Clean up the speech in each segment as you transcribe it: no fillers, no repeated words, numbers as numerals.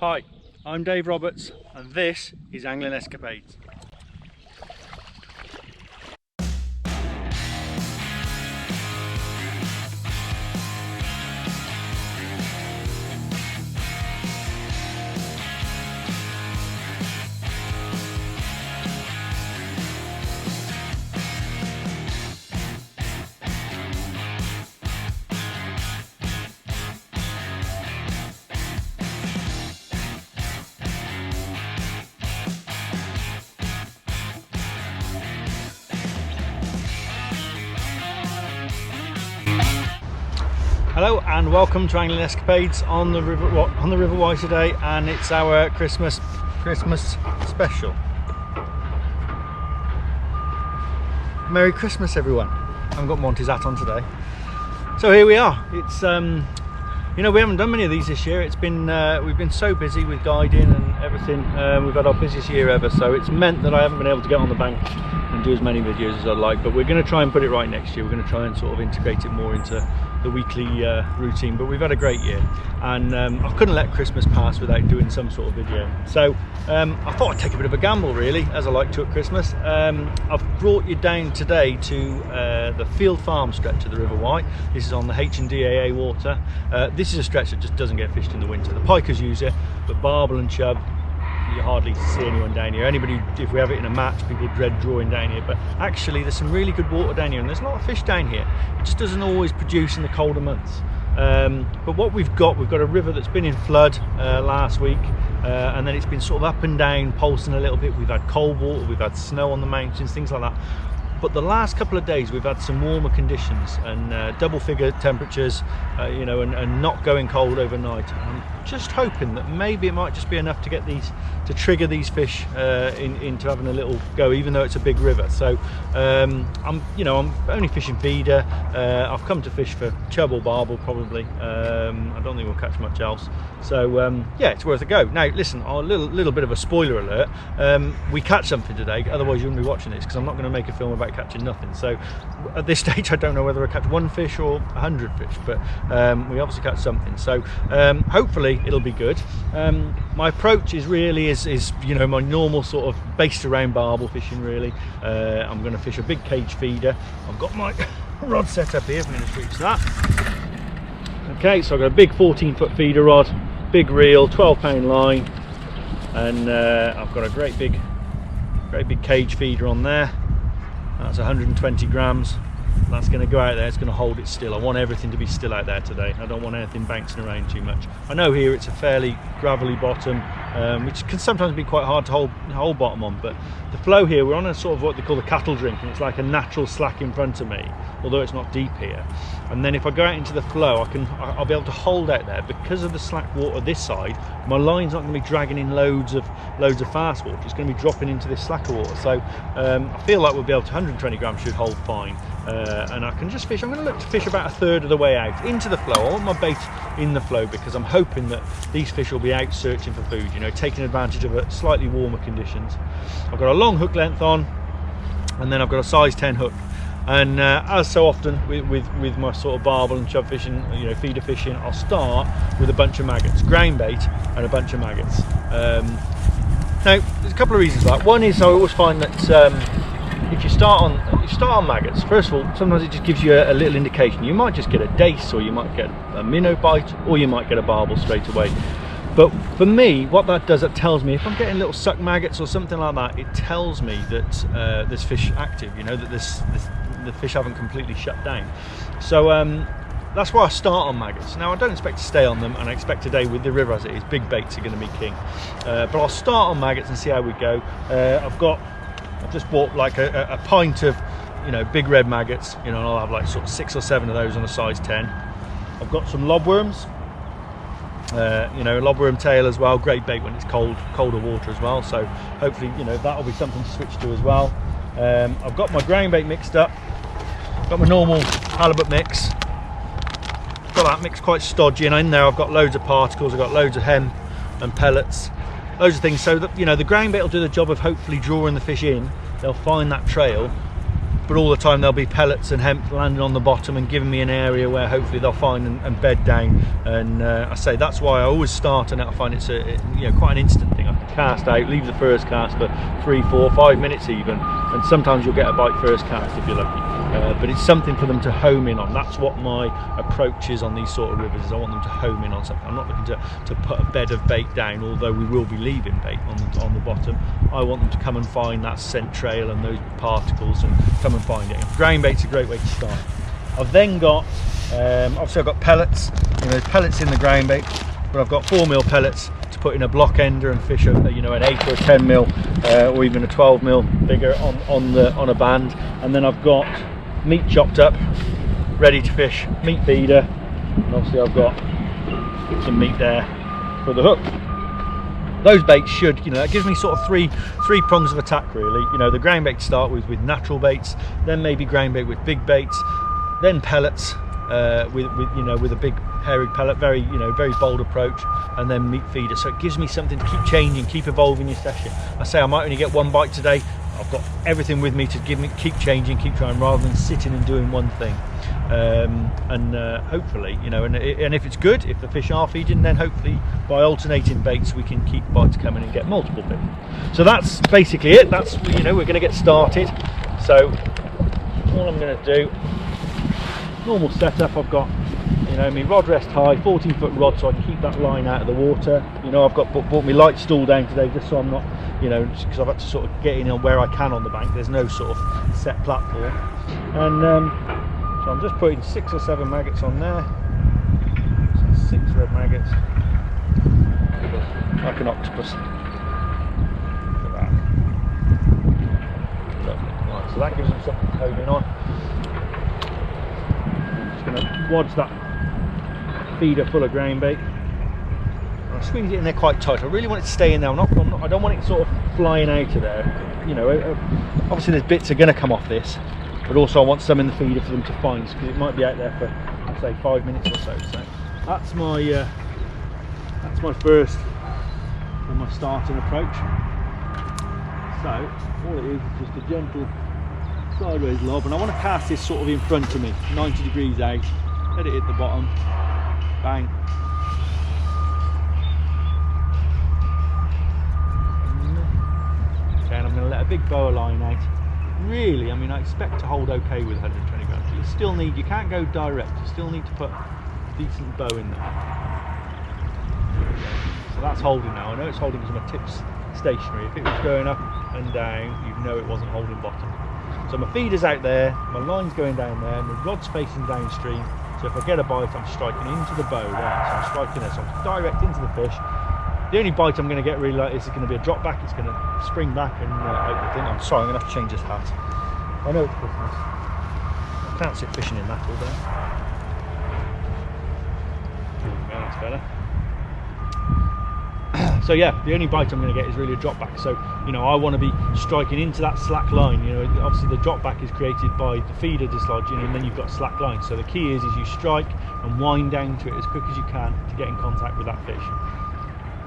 Hi, I'm Dave Roberts and this is Angling Escapades. Hello and welcome to Angling Escapades on the River Wye today, and it's our Christmas special. Merry Christmas everyone. I haven't got Monty's hat on today. So here we are. It's you know, we haven't done many of these this year. It's been we've been so busy with guiding and everything. We've had our busiest year ever, so it's meant that I haven't been able to get on the bank and do as many videos as I'd like, but we're going to try and put it right next year. We're going to try and sort of integrate it more into the weekly routine, but we've had a great year, and I couldn't let Christmas pass without doing some sort of video. So I thought I'd take a bit of a gamble, really, as I like to at Christmas. I've brought you down today to the Field Farm stretch of the River Wye. This is on the H&DAA water. This is a stretch that just doesn't get fished in the winter. The pikers use it, but Barbel and Chub, you hardly see anyone down here. Anybody, if we have it in a match, people dread drawing down here, but actually there's some really good water down here, and there's a lot of fish down here. It just doesn't always produce in the colder months. But what we've got a river that's been in flood last week, and then it's been sort of up and down, pulsing a little bit. We've had cold water, we've had snow on the mountains, things like that. But the last couple of days we've had some warmer conditions and double figure temperatures, you know, and not going cold overnight. I'm just hoping that maybe it might just be enough to get these, to trigger these fish into having a little go, even though it's a big river. So I'm only fishing feeder. I've come to fish for chub or barbel probably. I don't think we'll catch much else. So yeah, it's worth a go. Now listen, a little bit of a spoiler alert. We catch something today, otherwise you wouldn't be watching this, because I'm not going to make a film about catching nothing. So at this stage I don't know whether I catch one fish or 100 fish, but we obviously catch something. So hopefully it'll be good. My approach is really you know, my normal sort of based around barbel fishing really. I'm going to fish a big cage feeder. I've got my rod set up here, if I'm going to reach that. Okay, so I've got a big 14-foot feeder rod, big reel, 12-pound line, and I've got a great big cage feeder on there. That's 120 grams. That's going to go out there, it's going to hold it still. I want everything to be still out there today. I don't want anything bouncing around too much. I know here it's a fairly gravelly bottom, which can sometimes be quite hard to hold bottom on, but the flow here, we're on a sort of what they call the cattle drink, and it's like a natural slack in front of me, although it's not deep here. And then if I go out into the flow, I'll be able to hold out there. Because of the slack water this side, my line's not going to be dragging in loads of fast water. It's going to be dropping into this slacker water. So I feel like we'll be able to, 120 grams should hold fine. And I can just fish. I'm going to look to fish about a third of the way out into the flow. I want my bait in the flow because I'm hoping that these fish will be out searching for food, you know, taking advantage of slightly warmer conditions. I've got a long hook length on, and then I've got a size 10 hook. And as so often with my sort of barbel and chub fishing, you know, feeder fishing, I'll start with a bunch of maggots, ground bait and a bunch of maggots. Now there's a couple of reasons for that. One is I always find that if you start on maggots, first of all, sometimes it just gives you a little indication. You might just get a dace, or you might get a minnow bite, or you might get a barbel straight away. But for me, what that does, it tells me if I'm getting little suck maggots or something like that, it tells me that there's fish active, you know, that the fish haven't completely shut down. So that's why I start on maggots. Now I don't expect to stay on them, and I expect today with the river as it is, big baits are going to be king. But I'll start on maggots and see how we go. I've just bought like a pint of, you know, big red maggots, you know, and I'll have like sort of 6 or 7 of those on a size 10. I've got some lobworms, you know, lobworm tail as well, great bait when it's colder water as well, so hopefully, you know, that'll be something to switch to as well. I've got my ground bait mixed up, got my normal halibut mix, got that mix quite stodgy, and in there I've got loads of particles, I've got loads of hemp and pellets, loads of things, so that, you know, the ground bait will do the job of hopefully drawing the fish in. They'll find that trail, but all the time there'll be pellets and hemp landing on the bottom and giving me an area where hopefully they'll find and bed down. And I say that's why I always start, and I find it's quite an instant thing. I can cast out, leave the first cast for 3, 4, 5 minutes even, and sometimes you'll get a bite first cast if you're lucky. But it's something for them to home in on. That's what my approach is on these sort of rivers, is I want them to home in on something. I'm not looking to put a bed of bait down, although we will be leaving bait on the bottom. I want them to come and find that scent trail and those particles and come and find it. Ground bait's a great way to start. I've then got, obviously I've got pellets, there's pellets in the ground bait, but I've got 4mm pellets to put in a block ender and fish an 8 or a 10mm or even a 12mm bigger on a band. And then I've got meat chopped up, ready to fish, meat feeder, and obviously I've got some meat there for the hook. Those baits should, that gives me sort of three prongs of attack really. The ground bait to start with natural baits, then maybe ground bait with big baits, then pellets with a big hairy pellet, very bold approach, and then meat feeder. So it gives me something to keep changing, keep evolving your session. I say I might only get one bite today. I've got everything with me to keep changing, keep trying, rather than sitting and doing one thing. Hopefully, and if it's good, if the fish are feeding, then hopefully by alternating baits we can keep bites coming and get multiple fish. So that's basically it. That's we're going to get started. So all I'm going to do, normal setup. I've got my rod rest high, 14-foot rod, so I can keep that line out of the water. I've bought my light stool down today just so I'm not, because I've had to sort of get in on where I can on the bank. There's no sort of set platform, and so I'm just putting 6 or 7 maggots on there. So 6 red maggots, like an octopus. Look at that. Lovely. Right, so that gives them something to hone in on. Just going to wadge that feeder full of ground bait. I squeeze it in there quite tight. I really want it to stay in there. I don't want it sort of flying out of there. Obviously there's bits are going to come off this, but also I want some in the feeder for them to find, because it might be out there for say 5 minutes or so. So that's my first and my starting approach. So all it is just a gentle sideways lob, and I want to cast this sort of in front of me, 90 degrees out, let it hit the bottom, bang. Okay, and I'm going to let a big boa line out. Really, I expect to hold okay with 120 grams. You can't go direct, you still need to put a decent bow in there. So that's holding now. I know it's holding because my tip's stationary. If it was going up and down, you'd know it wasn't holding bottom. So my feeder's out there, my line's going down there, my rod's facing downstream. So if I get a bite, I'm striking into the bow, right? So I'm striking there, so I'm direct into the fish. The only bite I'm going to get really is going to be a drop back. It's going to spring back and out the thing. I'm sorry, I'm going to have to change this hat. I know it's Christmas. I can't sit fishing in that all day. That's better. So yeah, the only bite I'm going to get is really a drop back. So I want to be striking into that slack line. Obviously the drop back is created by the feeder dislodging, and then you've got slack line. So the key is you strike and wind down to it as quick as you can to get in contact with that fish.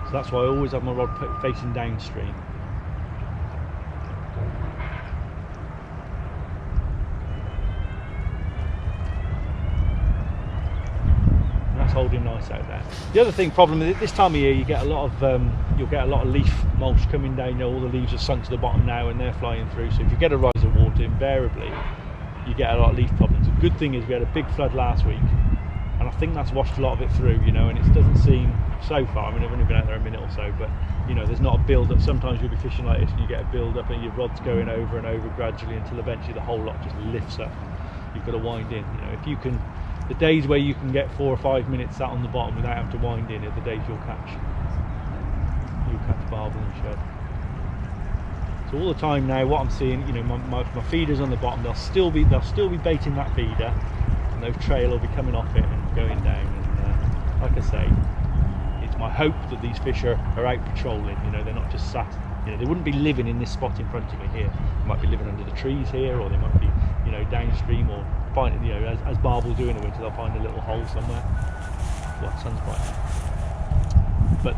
So that's why I always have my rod facing downstream. And that's holding nice out there. The other problem is this time of year you get a lot of you'll get a lot of leaf mulch coming down. All the leaves are sunk to the bottom now and they're flying through. So if you get a rise of water, invariably you get a lot of leaf problems. The good thing is we had a big flood last week, and I think that's washed a lot of it through, and it doesn't seem so far. I've only been out there a minute or so, but there's not a build up. Sometimes you'll be fishing like this and you get a build up and your rod's going over and over gradually until eventually the whole lot just lifts up. You've got to wind in. If you can, the days where you can get 4 or 5 minutes sat on the bottom without having to wind in are the days you'll catch barbel and chub. So all the time now, what I'm seeing, my feeders on the bottom, they'll still be baiting that feeder, and those trail will be coming off it and going down. And like I say, it's my hope that these fish are out patrolling. They're not just sat. They wouldn't be living in this spot in front of me here. They might be living under the trees here, or they might be, downstream, or find, as barbel do in the winter, they'll find a little hole somewhere. Well, sun's bright. But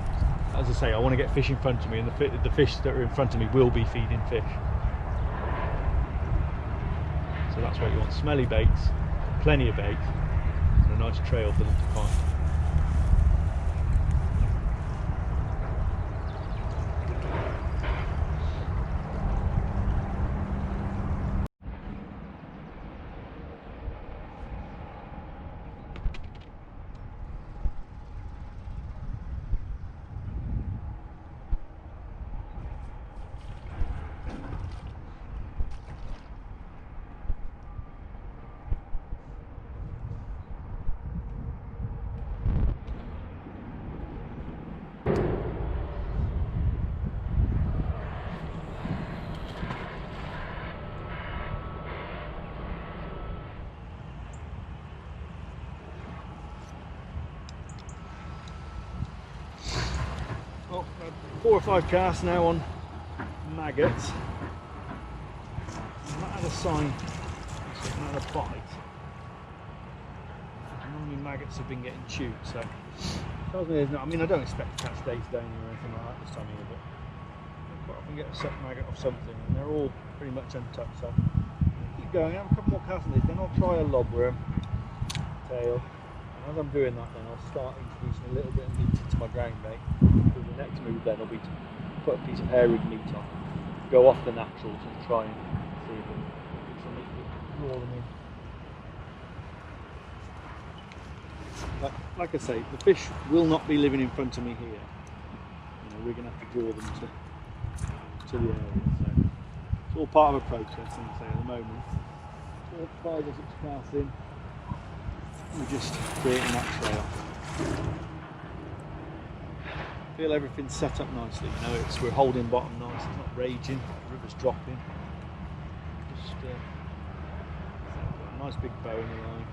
as I say, I want to get fish in front of me, and the fish that are in front of me will be feeding fish. That's what you want, smelly baits, plenty of bait, and a nice trail for them to find. Well, 4 or 5 casts now on maggots. I've not had a sign, so I've not had a bite. Normally maggots have been getting chewed, so tells me there's not. I mean, I don't expect to catch days down or anything like that this time of year, but I quite often get a set maggot off something, and they're all pretty much untouched. So keep going. Have a couple more casts on these, then I'll try a lobworm tail. As I'm doing that, then I'll start introducing a little bit of meat into my ground bait. So the next move then will be to put a piece of hair rig meat on, go off the naturals and try and see if it's a meat that draw them in. But like I say, the fish will not be living in front of me here. You know, we're going to have to draw them to the area. So it's all part of a process, and I say at the moment, 4, 5 or 6 casts in. We're just creating that trail. Feel everything's set up nicely. You know, we're holding bottom nice. It's not raging. The river's dropping. Just got a nice big bow in the line.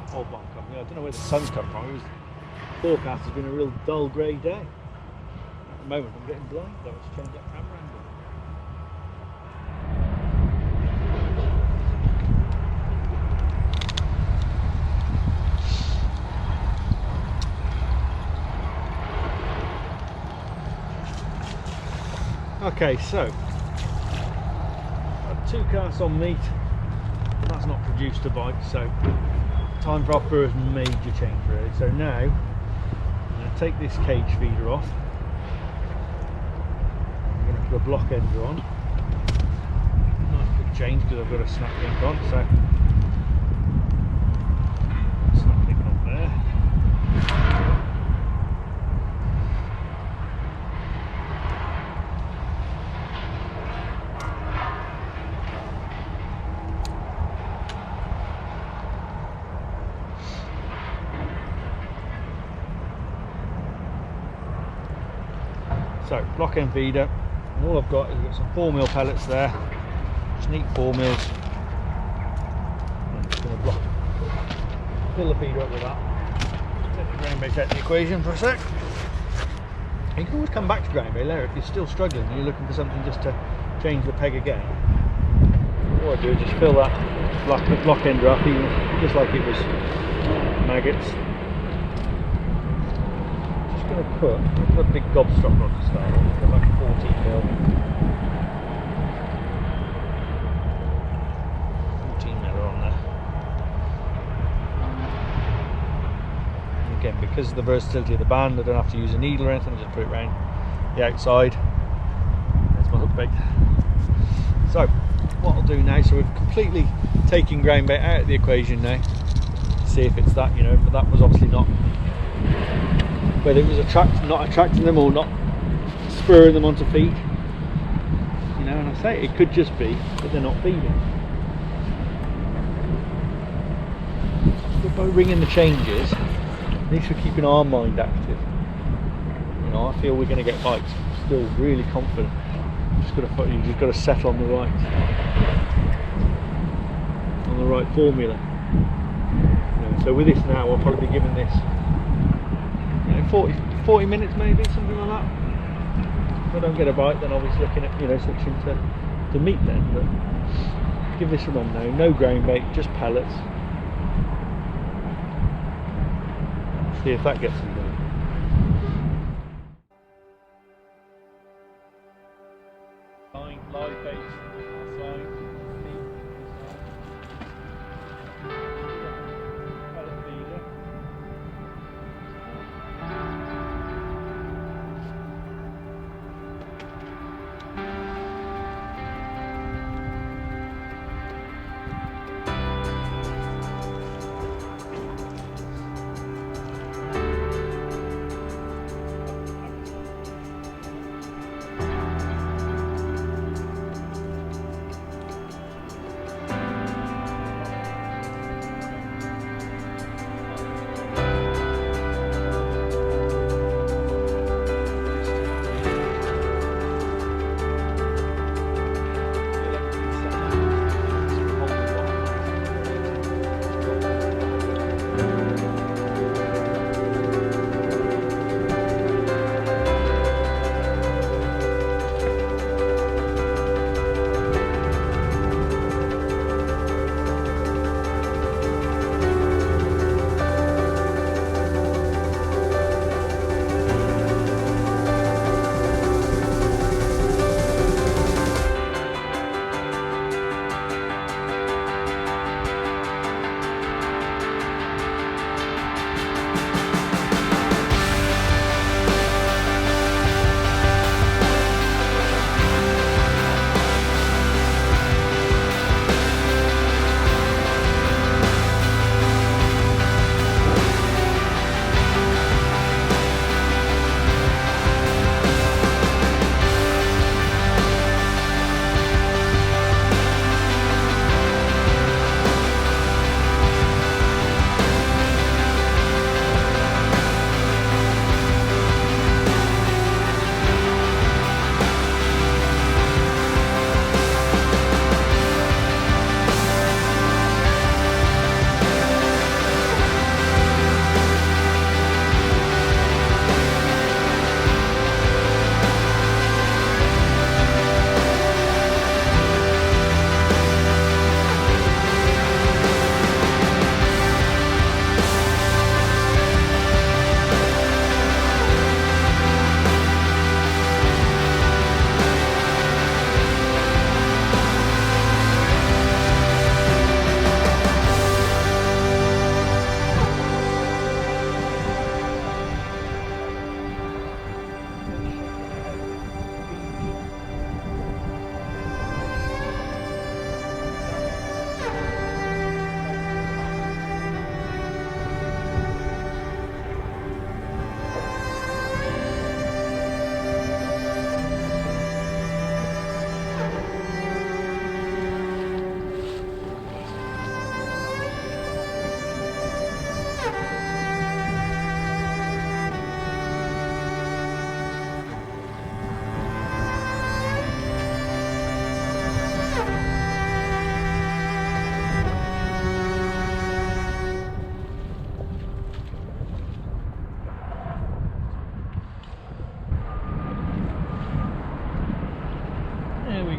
Hold bottom coming. I don't know where the sun's come from. The forecast has been a real dull grey day. At the moment, I'm getting blind. Though it's changed that camera angle. Okay, so I've 2 casts on meat. That's not produced a bite, so time for our first major change really. So now I'm going to take this cage feeder off. I'm going to put a block ender on. Nice quick change because I've got a snap link on. So snap link on there. So block end feeder, and all I've got is I've got some 4mm pellets there, just neat 4mm. I'm just going to fill the feeder up with that. Take the ground bait out of the equation for a sec. You can always come back to ground bait later if you're still struggling and you're looking for something just to change the peg again. What I do is just fill that block end up, even just like it was maggots. Going to put a big gobstopper on to start with, like a 14mm. 14mm on there. And again, because of the versatility of the band, I don't have to use a needle or anything, I just put it around the outside. There's my hook bait. So, what I'll do now, so we've completely taken ground bait out of the equation now. See if it's that, you know, but that was obviously not. Whether it was not attracting them or not spurring them onto feed, you know, and I say it could just be that they're not feeding. But by ringing the changes, at least we're keeping our mind active. You know, I feel we're going to get bites. I'm still really confident. You've just got to settle on the right formula. You know, so with this now, I'll probably be giving this. 40 minutes maybe, something like that. If I don't get a bite, then I'll be looking at, you know, switching to meat then. But give this a run now. No ground bait, just pellets. See if that gets them going.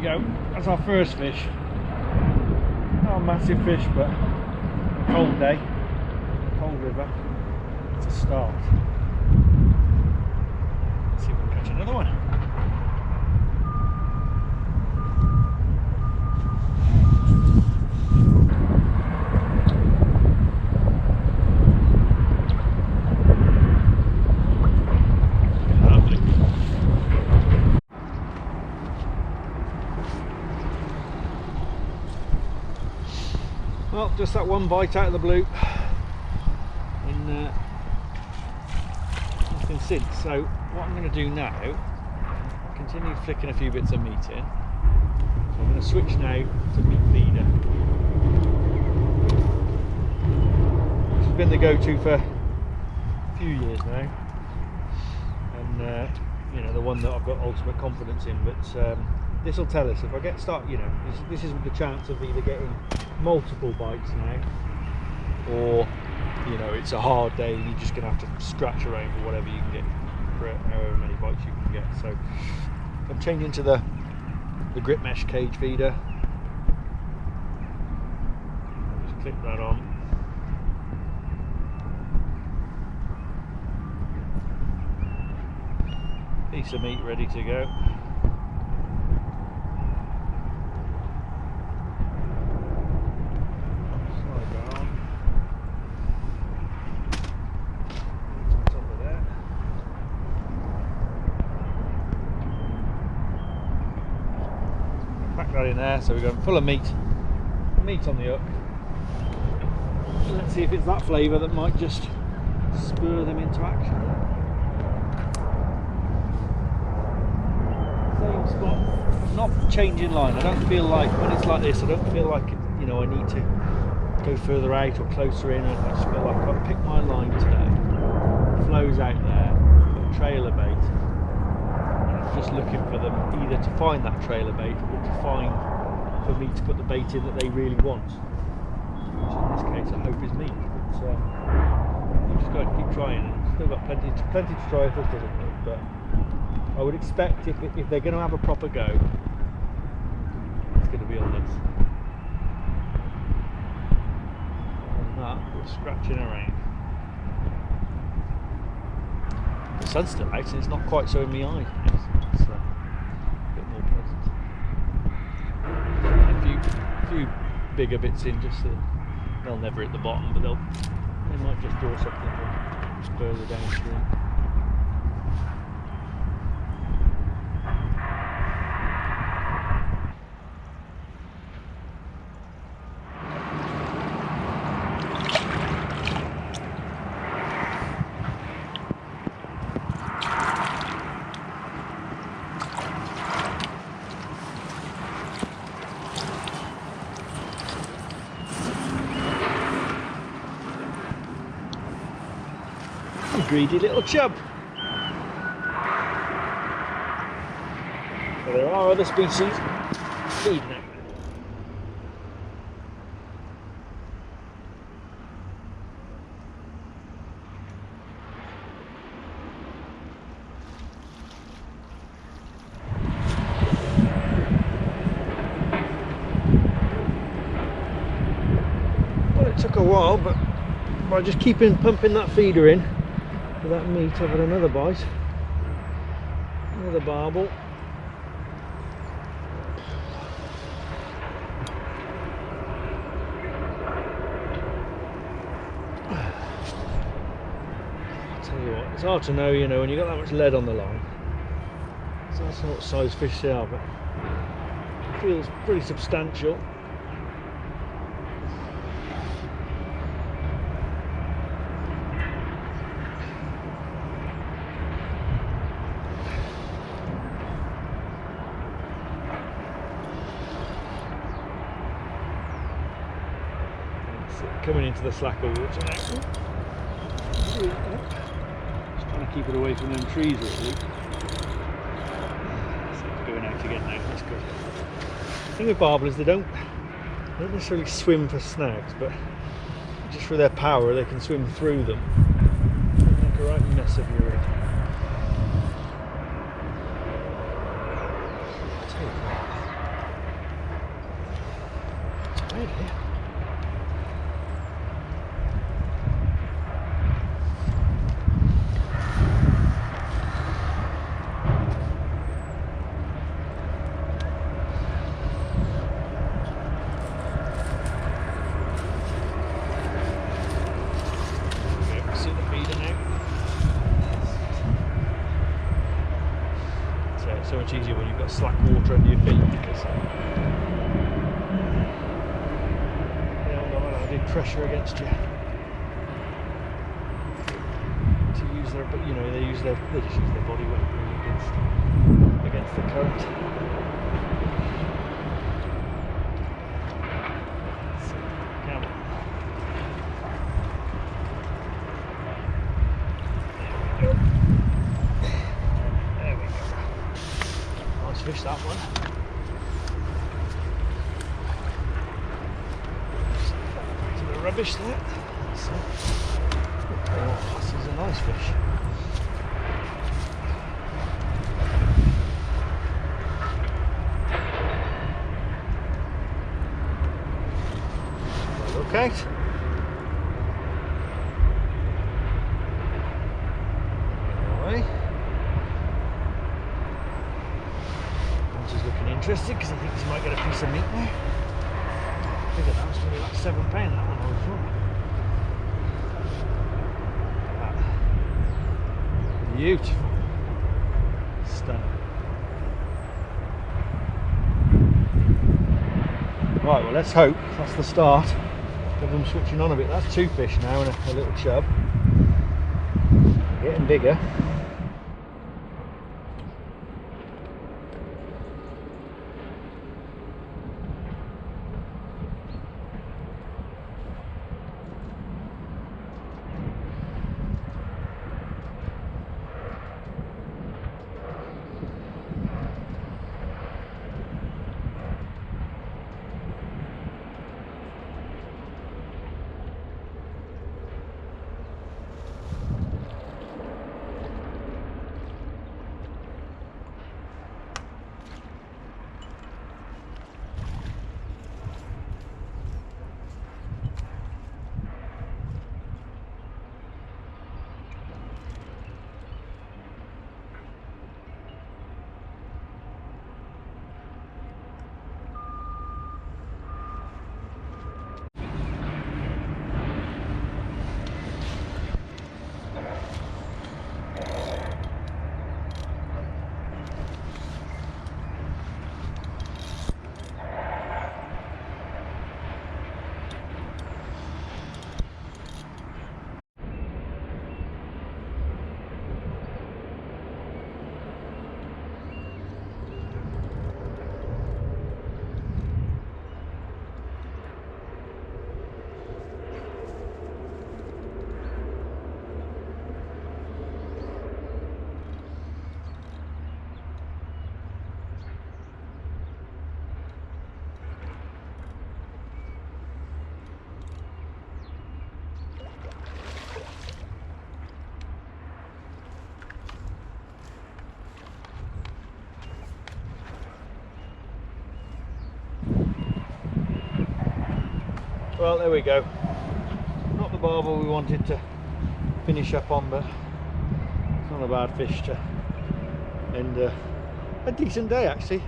go. That's our first fish. Not a massive fish, but a cold day, cold river. It's a start. Let's see if we can catch another one. Well, just that one bite out of the blue, and nothing since. So what I'm going to do now, continue flicking a few bits of meat in. So I'm going to switch now to meat feeder, which has been the go-to for a few years now, and you know, the one that I've got ultimate confidence in. But this will tell us if I this is the chance of either getting multiple bites now, or you know, it's a hard day and you're just going to have to scratch around for whatever you can get, for however many bites you can get. So I'm changing to the grip mesh cage feeder. Just click that on. Piece of meat ready to go. That in there, so we're going full of meat on the hook. Let's see if it's that flavour that might just spur them into action. Same spot, I'm not changing line. I don't feel like, when it's like this, I don't feel like, you know, I need to go further out or closer in. I just feel like I've picked my line today, flows out there, got a trailer bait. Just looking for them either to find that trailer bait or to find for me to put the bait in that they really want, which in this case I hope is meat. But I'm just going to keep trying, and still got plenty to try if this doesn't work. But I would expect if they're going to have a proper go, it's going to be on this. And that, we're scratching around. The sun's still out and it's not quite so in my eyes. It's a bit more pleasant. A few bigger bits in, just so they'll never hit the bottom, but they might just draw something further downstream. Greedy little chub. But there are other species feeding it. Well, it took a while, but by just pumping that feeder in for that meat, I've had another bite, another barbel. I'll tell you what, it's hard to know, you know, when you've got that much lead on the line. It's not sort of size fish they are, but it feels pretty substantial. Coming into the slacker water now. Just trying to keep it away from them trees really. So it's going out again now, that's good. The thing with barbel is they don't necessarily swim for snouts, but just for their power they can swim through them and make a right mess of your rig. I'll tell you what, good here. So much easier when you've got slack water under your feet because they haven't got that added pressure against you to use their, but you know, they just use their body weight really against the current. So, come on. Fish that one. To the rubbish there. So, oh, this is a nice fish. Look out. Interested because I think you might get a piece of meat there. Look at that, it's only like £7 that one I thought. Beautiful. Stunning. Right, well let's hope that's the start of them switching on a bit. That's 2 fish now and a little chub. Getting bigger. Well, there we go. Not the barbel we wanted to finish up on, but it's not a bad fish to end a decent day actually.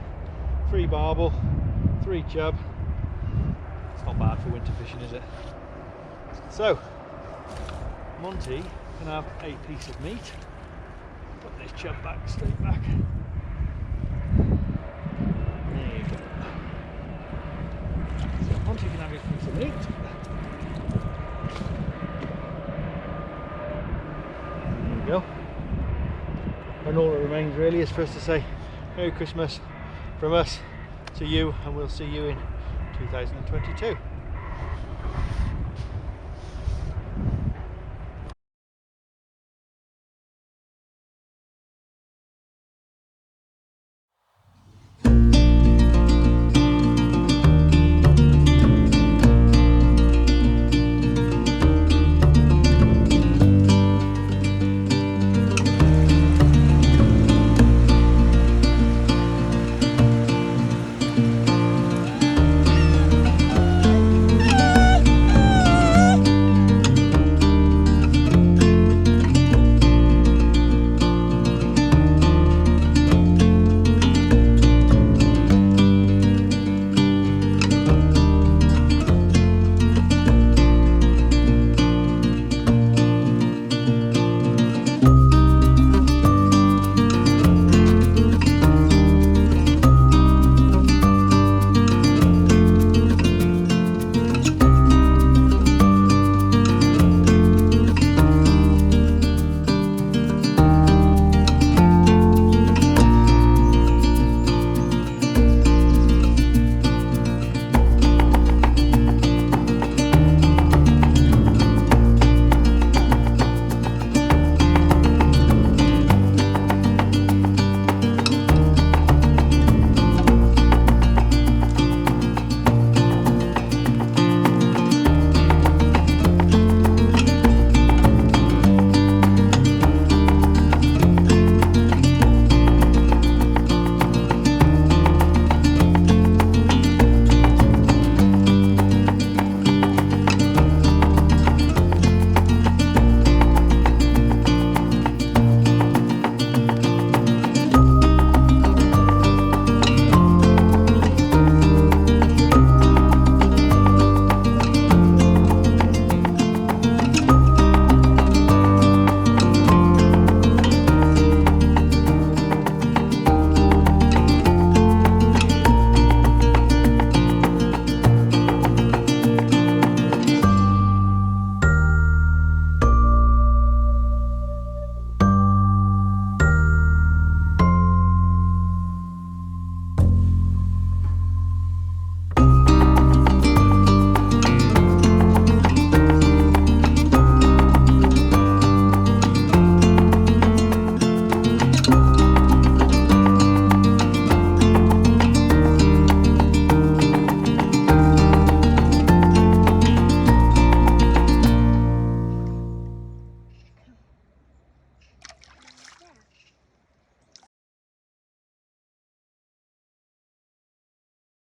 3 barbel, 3 chub. It's not bad for winter fishing, is it? So, Monty can have a piece of meat. Put this chub back, straight back. There you go. So Monty can have his piece of meat. There you go. And all that remains really is for us to say Merry Christmas from us to you, and we'll see you in 2022.